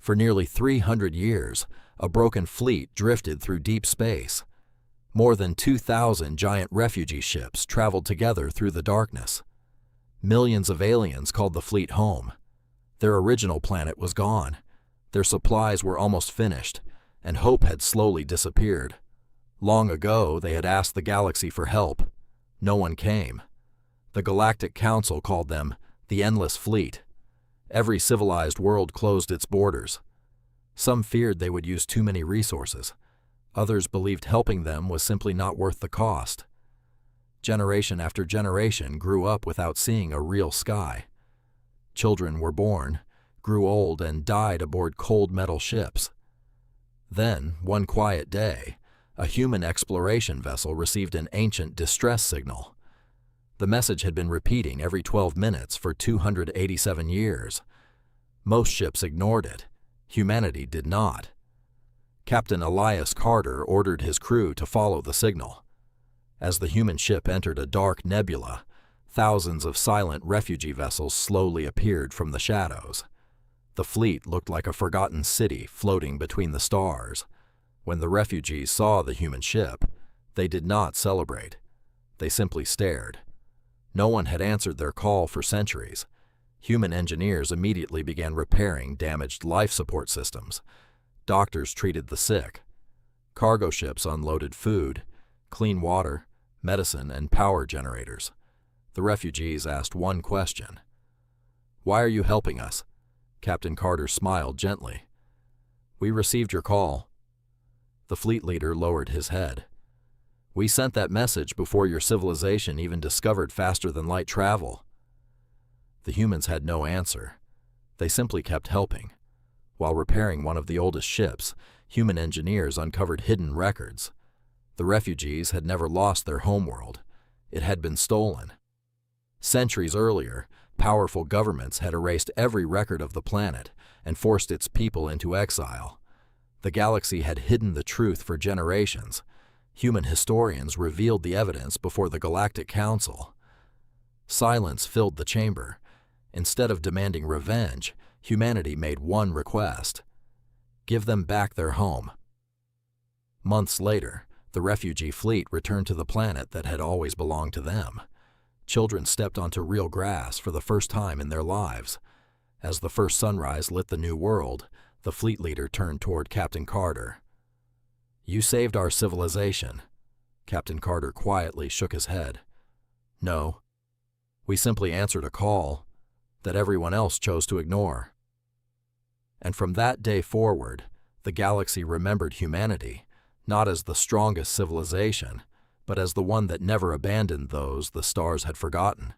For nearly 300 years, a broken fleet drifted through deep space. More than 2,000 giant refugee ships traveled together through the darkness. Millions of aliens called the fleet home. Their original planet was gone. Their supplies were almost finished, and hope had slowly disappeared. Long ago, they had asked the galaxy for help. No one came. The Galactic Council called them the Endless Fleet. Every civilized world closed its borders. Some feared they would use too many resources. Others believed helping them was simply not worth the cost. Generation after generation grew up without seeing a real sky. Children were born, grew old, and died aboard cold metal ships. Then, one quiet day, a human exploration vessel received an ancient distress signal. The message had been repeating every 12 minutes for 287 years. Most ships ignored it. Humanity did not. Captain Elias Carter ordered his crew to follow the signal. As the human ship entered a dark nebula, thousands of silent refugee vessels slowly appeared from the shadows. The fleet looked like a forgotten city floating between the stars. When the refugees saw the human ship, they did not celebrate. They simply stared. No one had answered their call for centuries. Human engineers immediately began repairing damaged life support systems. Doctors treated the sick. Cargo ships unloaded food, clean water, medicine, and power generators. The refugees asked one question. "Why are you helping us?" Captain Carter smiled gently. "We received your call." The fleet leader lowered his head. "We sent that message before your civilization even discovered faster-than-light travel." The humans had no answer. They simply kept helping. While repairing one of the oldest ships, human engineers uncovered hidden records. The refugees had never lost their homeworld. It had been stolen. Centuries earlier, powerful governments had erased every record of the planet and forced its people into exile. The galaxy had hidden the truth for generations. Human historians revealed the evidence before the Galactic Council. Silence filled the chamber. Instead of demanding revenge, humanity made one request: give them back their home. Months later, the refugee fleet returned to the planet that had always belonged to them. Children stepped onto real grass for the first time in their lives. As the first sunrise lit the new world, the fleet leader turned toward Captain Carter. "You saved our civilization." Captain Carter quietly shook his head. "No. We simply answered a call that everyone else chose to ignore." And from that day forward, the galaxy remembered humanity, not as the strongest civilization, but as the one that never abandoned those the stars had forgotten.